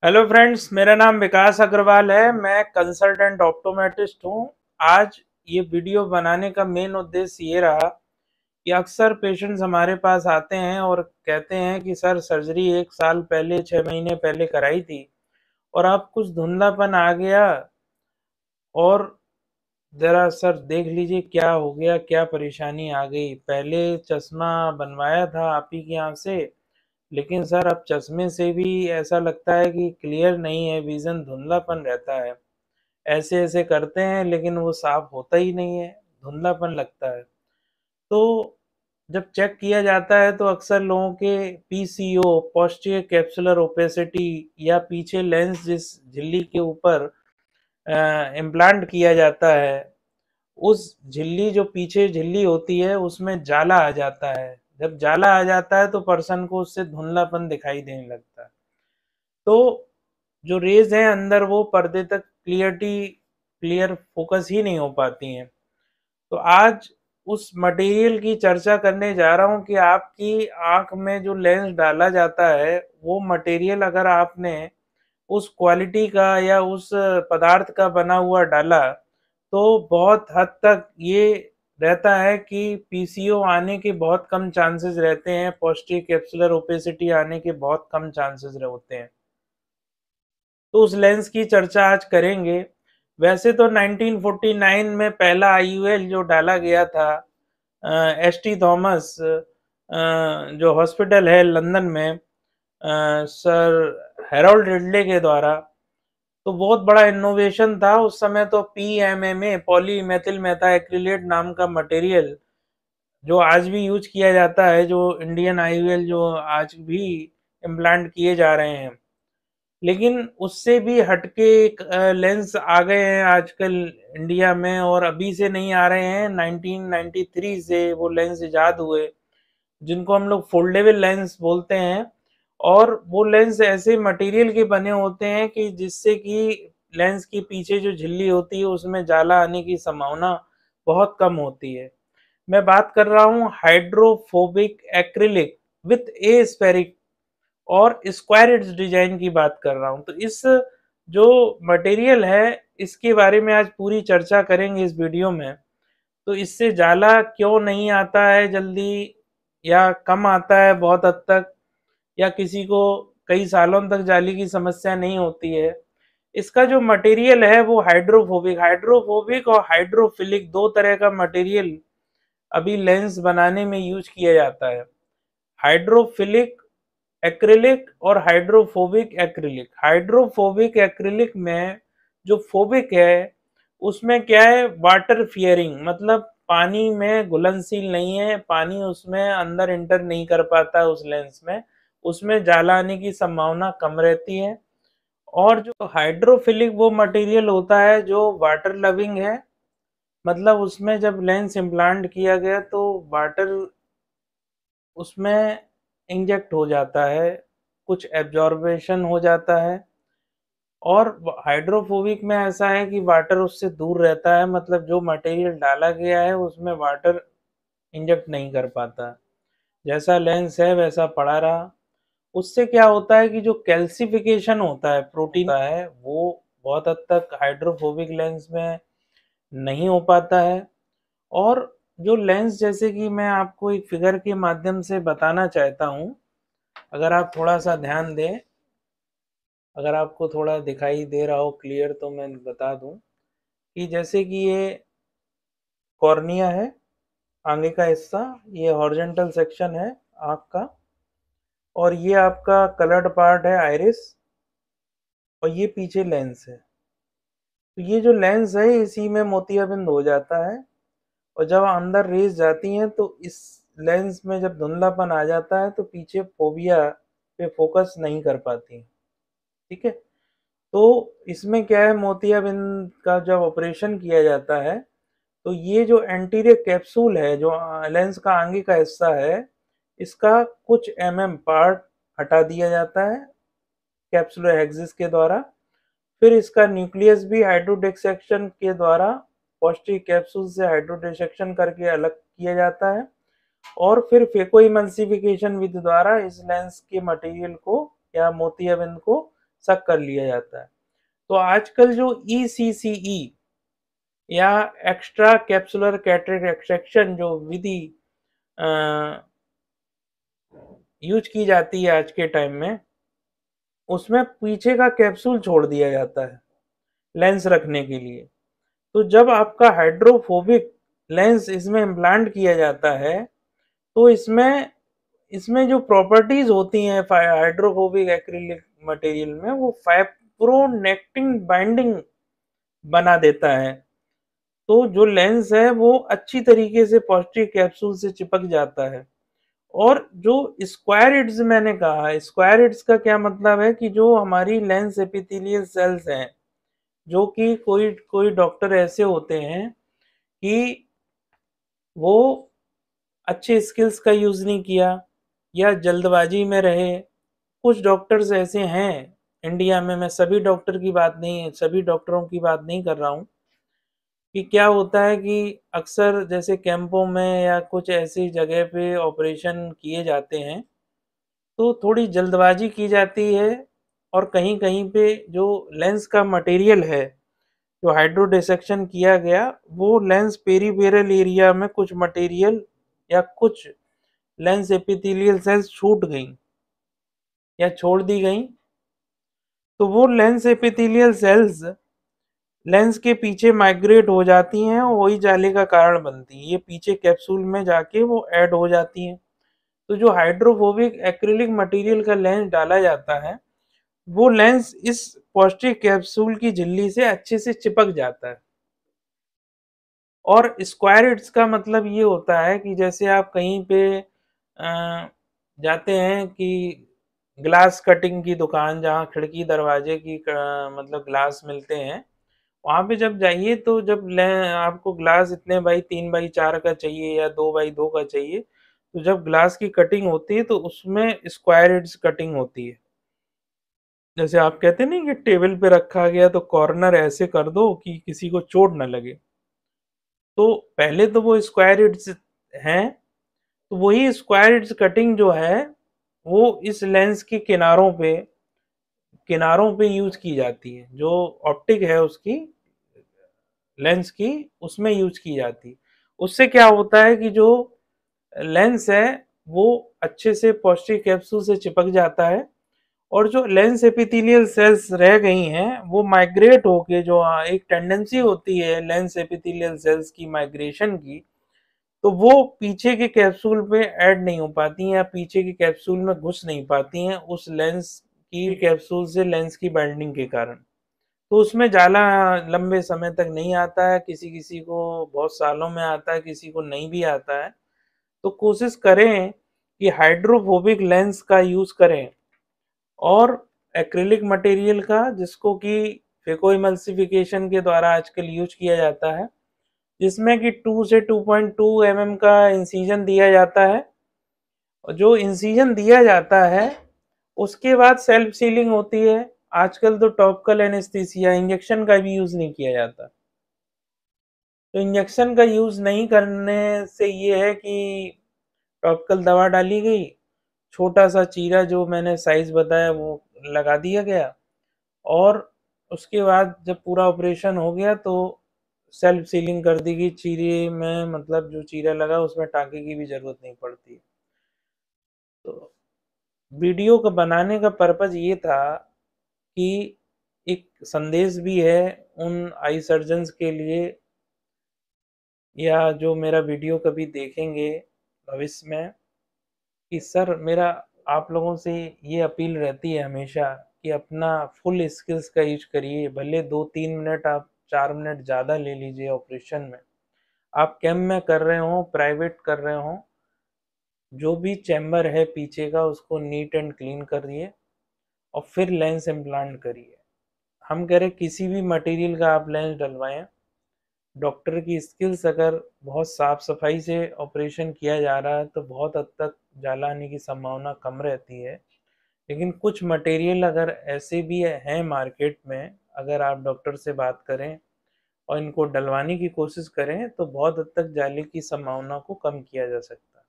Hello friends, मेरा नाम विकास अग्रवाल है। मैं कंसल्टेंट ऑप्टोमेट्रिस्ट हूँ। आज ये वीडियो बनाने का मेन उद्देश्य ये रहा कि अक्सर पेशेंट्स हमारे पास आते हैं और कहते हैं कि सर सर्जरी 1 साल पहले 6 महीने पहले कराई थी और अब कुछ धुंधलापन आ गया और ज़रा सर देख लीजिए क्या हो गया, क्या परेशानी आ गई। पहले चश्मा बनवाया था आप ही की आँख से, लेकिन सर अब चश्मे से भी ऐसा लगता है कि क्लियर नहीं है, विज़न धुंधलापन रहता है। ऐसे-ऐसे करते हैं लेकिन वो साफ होता ही नहीं है, धुंधलापन लगता है। तो जब चेक किया जाता है तो अक्सर लोगों के पीसीओ, पोस्टीरियर कैप्सुलर ओपेसिटी या पीछे लेंस जिस झिल्ली के ऊपर इम्प्लांट किया जाता है, उस झिल्ली जो पीछे झिल्ली होती है उसमें जाला आ जाता है। जब जाला आ जाता है तो पर्सन को उससे धुंधलापन दिखाई देने लगता है। तो जो रेज़ हैं अंदर वो पर्दे तक क्लियर फ़ोकस ही नहीं हो पाती हैं। तो आज उस मटेरियल की चर्चा करने जा रहा हूँ कि आपकी आँख में जो लेंस डाला जाता है, वो मटेरियल अगर आपने उस क्वालिटी का या उस पदार्थ का बना हुआ डाला, तो बहुत हद तक ये रहता है कि पीसीओ आने के बहुत कम चांसेस रहते हैं, पोस्टीरियर कैप्सुलर ओपेसिटी आने के बहुत कम चांसेस होते हैं। तो उस लेंस की चर्चा आज करेंगे। वैसे तो 1949 में पहला आईयूएल जो डाला गया था एसटी थॉमस जो हॉस्पिटल है लंदन में सर हेरोल्ड रिडले के द्वारा, तो बहुत बड़ा इनोवेशन था। उस समय तो पीएमएमए पॉलीमेथिल मेथाक्रिलेट नाम का मटेरियल जो आज भी यूज किया जाता है, जो इंडियन आईयूएल जो आज भी इम्प्लांट किए जा रहे हैं, लेकिन उससे भी हटके एक लेंस आ गए हैं आजकल इंडिया में और अभी से नहीं आ रहे हैं, 1993 से वो लेंस इजाद हुए, जिनको हम लोग फोल्डेबल लेंस बोलते हैं। और वो लेंस ऐसे मटेरियल के बने होते हैं कि जिससे कि लेंस के पीछे जो झिल्ली होती है उसमें जाला आने की संभावना बहुत कम होती है। मैं बात कर रहा हूँ hydrophobic acrylic with A spheric और स्क्वायर इड्स डिजाइन की बात कर रहा हूँ। तो इस जो मटेरियल है इसके बारे में आज पूरी चर्चा करेंगे इस वीडियो में। तो इससे जाला क्यों नहीं आता है जल्दी या कम आता है बहुत हद तक, या किसी को कई सालों तक जाली की समस्या नहीं होती है। इसका जो मटेरियल है वो हाइड्रोफोबिक और हाइड्रोफिलिक दो तरह का मटेरियल अभी लेंस बनाने में यूज किया जाता है। हाइड्रोफिलिक एक्रिलिक और हाइड्रोफोबिक एक्रिलिक। हाइड्रोफोबिक एक्रिलिक में जो फोबिक है उसमें क्या है, वाटर फियरिंग, मतलब पानी में घुलनशील नहीं है, पानी उसमें अंदर इंटर नहीं कर पाता उस लेंस में, उसमें जाला आने की संभावना कम रहती है। और जो हाइड्रोफिलिक वो मटेरियल होता है जो वाटर लविंग है, मतलब उसमें जब लेंस इम्प्लांट किया गया तो वाटर उसमें इंजेक्ट हो जाता है, कुछ एब्जॉर्बेशन हो जाता है। और हाइड्रोफोबिक में ऐसा है कि वाटर उससे दूर रहता है, मतलब जो मटेरियल डाला गया है उसमें वाटर इंजेक्ट नहीं कर पाता, जैसा लेंस है वैसा पड़ा रहा। उससे क्या होता है कि जो कैल्सिफिकेशन होता है प्रोटीन होता है वो बहुत हद तक हाइड्रोफोबिक लेंस में नहीं हो पाता है। और जो लेंस, जैसे कि मैं आपको एक फिगर के माध्यम से बताना चाहता हूँ, अगर आप थोड़ा सा ध्यान दें, अगर आपको थोड़ा दिखाई दे रहा हो क्लियर तो मैं बता दूं कि जैसे कि ये कॉर्निया है, आगे का हिस्सा, ये हॉरिजॉन्टल सेक्शन है आँख का, और ये आपका कलर्ड पार्ट है आइरिस, और ये पीछे लेंस है। तो ये जो लेंस है इसी में मोतियाबिंद हो जाता है, और जब अंदर रेज जाती हैं तो इस लेंस में जब धुंधलापन आ जाता है तो पीछे फोबिया पे फोकस नहीं कर पाती। ठीक है। तो इसमें क्या है, मोतियाबिंद का जब ऑपरेशन किया जाता है तो ये जो एंटीरियर कैप्सूल है जो लेंस का आगे का हिस्सा है, इसका कुछ पार्ट हटा दिया जाता है कैप्सुलर हेक्सिस के द्वारा। फिर इसका न्यूक्लियस भी हाइड्रोडिसेक्शन के द्वारा पॉजिटिव कैप्सूल से हाइड्रोडिसेक्शन करके अलग किया जाता है, और फिर फेको इमल्सिफिकेशन विधि द्वारा इस लेंस के मटेरियल को या मोतियाबिंद को सक कर लिया जाता है। तो आजकल जो ECCE या एक्स्ट्रा कैप्सुलर कैटरेक्ट एक्सट्रैक्शन जो विधि यूज की जाती है आज के टाइम में, उसमें पीछे का कैप्सूल छोड़ दिया जाता है लेंस रखने के लिए। तो जब आपका हाइड्रोफोबिक लेंस इसमें इम्प्लांट किया जाता है, तो इसमें इसमें जो प्रॉपर्टीज होती हैं हाइड्रोफोबिक एक्रिलिक मटेरियल में, वो फाइब्रोनेक्टिन बाइंडिंग बना देता है। तो जो लेंस है वो अच्छी तरीके से पॉजिटिव कैप्सूल से चिपक जाता है। और जो स्क्वायरिड्स मैंने कहा, स्क्वायरिड्स का क्या मतलब है कि जो हमारी लेंस एपिथेलियल सेल्स हैं, जो कि कोई कोई डॉक्टर ऐसे होते हैं कि वो अच्छे स्किल्स का यूज नहीं किया या जल्दबाजी में रहे। कुछ डॉक्टर्स ऐसे हैं इंडिया में, मैं सभी डॉक्टर की बात नहीं, सभी डॉक्टरों की बात नहीं कर रहा हूँ, कि क्या होता है कि अक्सर जैसे कैंपों में या कुछ ऐसी जगह पे ऑपरेशन किए जाते हैं, तो थोड़ी जल्दबाजी की जाती है और कहीं-कहीं पे जो लेंस का मटेरियल है, जो हाइड्रो डिसेक्शन किया गया, वो लेंस पेरिफेरल एरिया में कुछ मटेरियल या कुछ लेंस एपिथेलियल सेल्स छूट गई या छोड़ दी गई। तो वो लेंस एपिथेलियल सेल्स लेंस के पीछे माइग्रेट हो जाती हैं और वही जाले का कारण बनती हैं। ये पीछे कैप्सूल में जाके वो ऐड हो जाती हैं। तो जो हाइड्रोफोबिक एक्रिलिक मटेरियल का लेंस डाला जाता है, वो लेंस इस पॉजिटिव कैप्सूल की झिल्ली से अच्छे से चिपक जाता है। और स्क्वायरिड्स का मतलब ये होता है कि जैसे आप कहीं पे जाते हैं कि ग्लास कटिंग की दुकान, जहाँ खिड़की दरवाजे की मतलब ग्लास मिलते हैं, वहाँ पे जब जाइए तो जब आपको ग्लास इतने बाई 3x4 का चाहिए या 2x2 का चाहिए, तो जब ग्लास की कटिंग होती है तो उसमें स्क्वायरिड्स कटिंग होती है। जैसे आप कहते नहीं कि टेबल पे रखा गया तो कॉर्नर ऐसे कर दो कि किसी को चोट ना लगे। तो पहले तो वो स्क्वायरिड्स हैं, तो वही स्क्वायरिड्स कटिंग जो है वो इस लेंस की किनारों पे यूज की जाती है। जो ऑप्टिक है उसकी लेंस की, उसमें यूज की जाती है। उससे क्या होता है कि जो लेंस है वो अच्छे से पॉजिटिव कैप्सूल से चिपक जाता है, और जो लेंस एपिथेलियल सेल्स रह गई हैं वो माइग्रेट होके, जो एक टेंडेंसी होती है लेंस एपिथेलियल सेल्स की माइग्रेशन की, तो वो पीछे के कैप्सूल पे ऐड नहीं हो पाती हैं या पीछे के कैप्सूल में घुस नहीं पाती हैं उस लेंस की कैप्सूल से लेंस की बाइंडिंग के कारण। तो उसमें जाला लंबे समय तक नहीं आता है, किसी किसी को बहुत सालों में आता है, किसी को नहीं भी आता है। तो कोशिश करें कि हाइड्रोफोबिक लेंस का यूज करें और एक्रिलिक मटेरियल का, जिसको कि फेकोइमल्सिफिकेशन के द्वारा आजकल यूज किया जाता है, जिसमें कि 2 से 2.2 mm का इंसिजन दिया जाता है। और जो इंसिजन दिया जाता है उसके बाद सेल्फ सीलिंग होती है। आजकल तो टॉपिकल एनेस्थीसिया, इंजेक्शन का भी यूज नहीं किया जाता। तो इंजेक्शन का यूज नहीं करने से ये है कि टॉपिकल दवा डाली गई, छोटा सा चीरा जो मैंने साइज बताया वो लगा दिया गया, और उसके बाद जब पूरा ऑपरेशन हो गया तो सेल्फ सीलिंग कर दी गई चीरे में, मतलब जो चीरा लगा उसमें टाँके की भी जरूरत नहीं पड़ती। तो वीडियो का बनाने का पर्पज ये था कि एक संदेश भी है उन आई सर्जन्स के लिए, या जो मेरा वीडियो कभी देखेंगे भविष्य में, कि सर मेरा आप लोगों से ये अपील रहती है हमेशा कि अपना फुल स्किल्स का यूज करिए। भले 2-3 मिनट, आप 4 मिनट ज़्यादा ले लीजिए ऑपरेशन में। आप कैम में कर रहे हो, प्राइवेट कर रहे हो, जो भी चैम्बर है पीछे का उसको नीट एंड क्लीन करिए और फिर लेंस इम्प्लांट करिए। हम कह रहे किसी भी मटेरियल का आप लेंस डलवाएं, डॉक्टर की स्किल्स अगर बहुत साफ सफाई से ऑपरेशन किया जा रहा है तो बहुत हद तक जाला आने की संभावना कम रहती है। लेकिन कुछ मटेरियल अगर ऐसे भी हैं मार्केट में, अगर आप डॉक्टर से बात करें और इनको डलवाने की कोशिश करें तो बहुत हद तक जाले की संभावना को कम किया जा सकता है।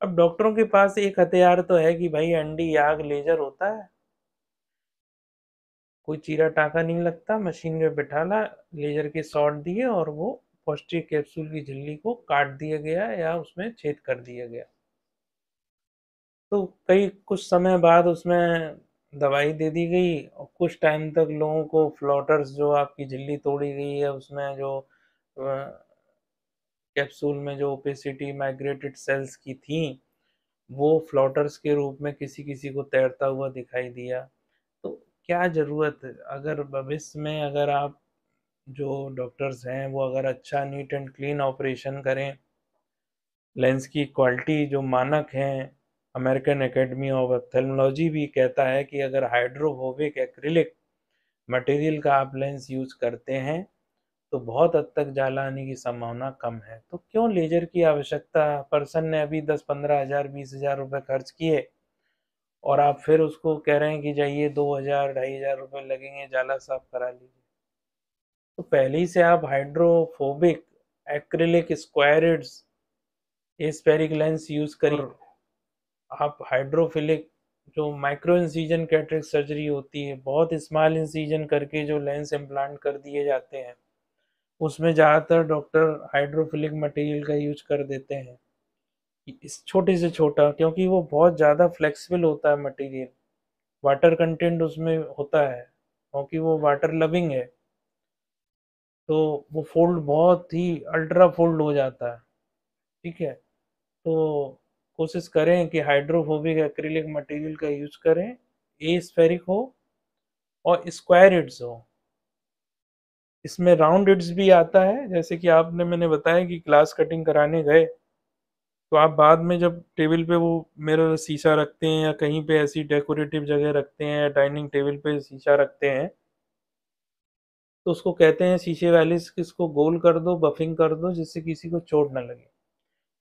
अब डॉक्टरों के पास एक हथियार तो है कि भाई एनडी याग लेजर होता है, कोई चीरा टाका नहीं लगता, मशीन में बिठाला, लेजर के शॉट दिए और वो पौष्टिक कैप्सूल की झिल्ली को काट दिया गया या उसमें छेद कर दिया गया। तो कई कुछ समय बाद उसमें दवाई दे दी गई और कुछ टाइम तक लोगों को फ्लोटर्स, जो आपकी झिल्ली तोड़ी गई है उसमें जो कैप्सूल में जो ओपेसिटी माइग्रेटेड सेल्स की थी, वो फ्लोटर्स के रूप में किसी किसी को तैरता हुआ दिखाई दिया। तो क्या ज़रूरत है, अगर भविष्य में अगर आप जो डॉक्टर्स हैं वो अगर अच्छा नीट एंड क्लीन ऑपरेशन करें, लेंस की क्वालिटी जो मानक हैं, अमेरिकन एकेडमी ऑफ ऑप्थेल्मोलॉजी भी कहता है कि अगर हाइड्रोफोबिक एक्रिलिक मटेरियल का आप लेंस यूज करते हैं तो बहुत हद तक जाला आने की संभावना कम है। तो क्यों लेजर की आवश्यकता? पर्सन ने अभी 10-15 हज़ार 20 हज़ार रुपये खर्च किए और आप फिर उसको कह रहे हैं कि जाइए 2 हज़ार 2,500 रुपये लगेंगे, जाला साफ करा लीजिए। तो पहले ही से आप hydrophobic acrylic square edged aspheric lens use करिए। और आप हाइड्रोफिलिक जो माइक्रो इंसिजन कैटरेक्ट सर्जरी होती है, बहुत स्मॉल इंसिजन करके जो लेंस इम्प्लांट कर दिए जाते हैं, उसमें ज़्यादातर डॉक्टर हाइड्रोफिलिक मटेरियल का यूज कर देते हैं। इस छोटे से छोटा, क्योंकि वो बहुत ज़्यादा फ्लेक्सिबल होता है मटेरियल, वाटर कंटेंट उसमें होता है, क्योंकि वो वाटर लविंग है, तो वो फोल्ड बहुत ही अल्ट्रा फोल्ड हो जाता है। ठीक है, तो कोशिश करें कि हाइड्रोफोबिक एक्रिलिक मटेरियल का यूज करें, ए स्फेरिक हो और स्क्वायर इड्स हो। इसमें राउंड इड्स भी आता है, जैसे कि आपने मैंने बताया कि ग्लास कटिंग कराने गए तो आप बाद में जब टेबल पे वो मिरर शीशा रखते हैं या कहीं पे ऐसी डेकोरेटिव जगह रखते हैं या डाइनिंग टेबल पे शीशा रखते हैं, तो उसको कहते हैं शीशे वाले इसको गोल कर दो, बफिंग कर दो, जिससे किसी को चोट ना लगे।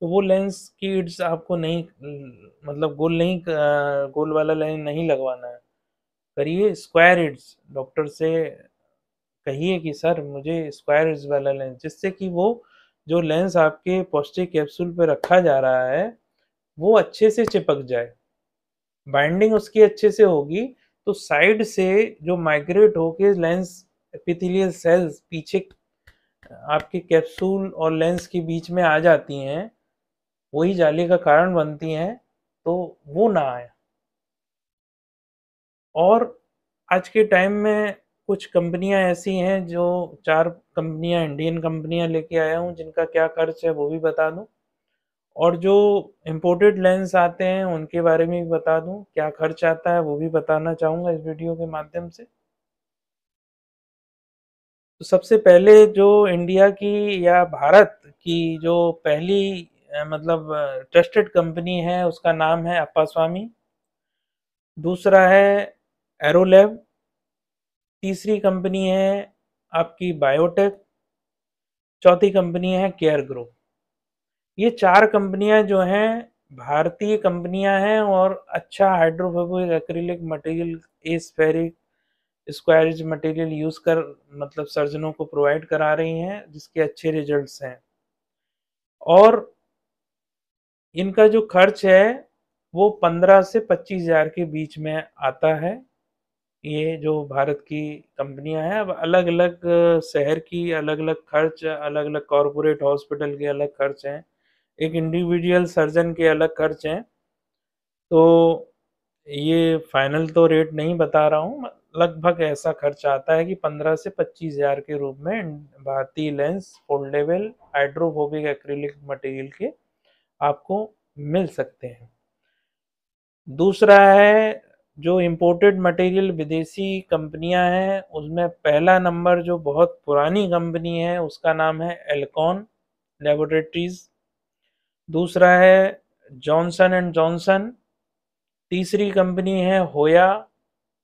तो वो लेंस की इड्स आपको नहीं, मतलब गोल नहीं, गोल वाला लेंस नहीं लगवाना है। करिए स्क्वायर इड्स, डॉक्टर से कहिए कि सर मुझे स्क्वायर इड्स वाला लेंस, जिससे कि वो जो लेंस आपके पौष्टिक कैप्सूल पे रखा जा रहा है वो अच्छे से चिपक जाए, बाइंडिंग उसकी अच्छे से होगी। तो साइड से जो माइग्रेट होके लेंस एपिथेलियल सेल्स पीछे आपके कैप्सूल और लेंस के बीच में आ जाती हैं, वही जाली का कारण बनती हैं, तो वो ना आए। और आज के टाइम में कुछ कंपनियां ऐसी हैं, जो 4 कंपनियां इंडियन कंपनियां लेके आया हूँ, जिनका क्या खर्च है वो भी बता दूं, और जो इम्पोर्टेड लेंस आते हैं उनके बारे में भी बता दूं, क्या खर्च आता है वो भी बताना चाहूँगा इस वीडियो के माध्यम से। तो सबसे पहले जो इंडिया की या भारत की जो पहली मतलब ट्रस्टेड कंपनी है, उसका नाम है अप्पा स्वामी। दूसरा है एरोलैब। तीसरी कंपनी है आपकी बायोटेक। चौथी कंपनी है केयर ग्रुप। ये 4 कंपनियां जो हैं भारतीय कंपनियां हैं और अच्छा hydrophobic acrylic material, aspheric square edge material use कर मतलब सर्जनों को प्रोवाइड करा रही हैं, जिसके अच्छे रिजल्ट्स हैं। और इनका जो खर्च है वो 15 से 25 हज़ार के बीच में आता है। ये जो भारत की कंपनियां हैं, अब अलग अलग शहर की अलग अलग खर्च, अलग अलग कॉरपोरेट हॉस्पिटल के अलग खर्च हैं, एक इंडिविजुअल सर्जन के अलग खर्च हैं। तो ये फाइनल तो रेट नहीं बता रहा हूँ, लगभग ऐसा खर्च आता है कि 15 से 25 हज़ार के रूप में भारतीय lens foldable hydrophobic acrylic material के आपको मिल सकते हैं। दूसरा है जो इम्पोर्टेड मटेरियल विदेशी कंपनियां हैं, उसमें पहला नंबर जो बहुत पुरानी कंपनी है उसका नाम है एल्कॉन लेबोरेटरीज। दूसरा है जॉनसन एंड जॉनसन। तीसरी कंपनी है होया।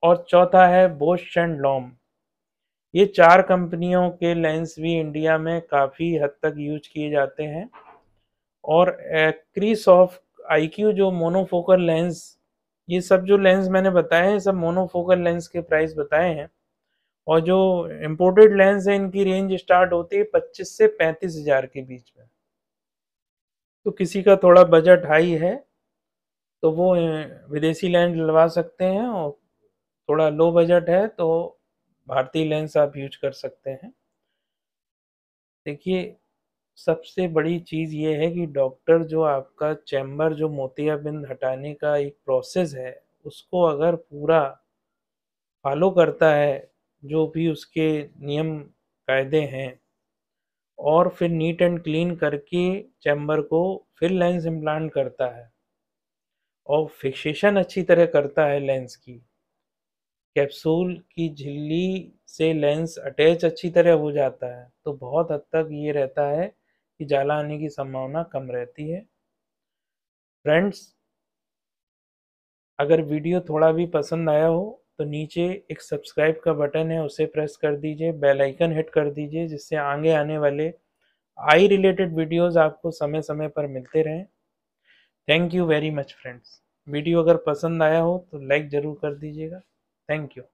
और चौथा है बोश एंड लॉम। ये 4 कंपनियों के लेंस भी इंडिया में काफ़ी हद तक यूज किए जाते हैं। और क्रीसॉफ्ट आईक्यू जो मोनोफोकल लेंस, ये सब जो लेंस मैंने बताए हैं सब मोनोफोकल लेंस के प्राइस बताए हैं। और जो इम्पोर्टेड लेंस है इनकी रेंज स्टार्ट होती है 25 से 35 हज़ार के बीच में। तो किसी का थोड़ा बजट हाई है तो वो विदेशी लेंस डलवा सकते हैं, और थोड़ा लो बजट है तो भारतीय लेंस आप यूज कर सकते हैं। देखिए, सबसे बड़ी चीज़ ये है कि डॉक्टर जो आपका चैम्बर जो मोतियाबिंद हटाने का एक प्रोसेस है, उसको अगर पूरा फॉलो करता है, जो भी उसके नियम कायदे हैं, और फिर नीट एंड क्लीन करके चैम्बर को फिर लेंस इम्प्लांट करता है और फिक्सेशन अच्छी तरह करता है लेंस की, कैप्सूल की झिल्ली से लेंस अटैच अच्छी तरह हो जाता है, तो बहुत हद तक ये रहता है कि जाला आने की संभावना कम रहती है। फ्रेंड्स, अगर वीडियो थोड़ा भी पसंद आया हो तो नीचे एक सब्सक्राइब का बटन है, उसे प्रेस कर दीजिए, बेल आइकन हिट कर दीजिए, जिससे आगे आने वाले आई रिलेटेड वीडियोस आपको समय समय पर मिलते रहें। Thank you very much friends. Video अगर पसंद आया हो तो लाइक ज़रूर कर दीजिएगा। Thank you.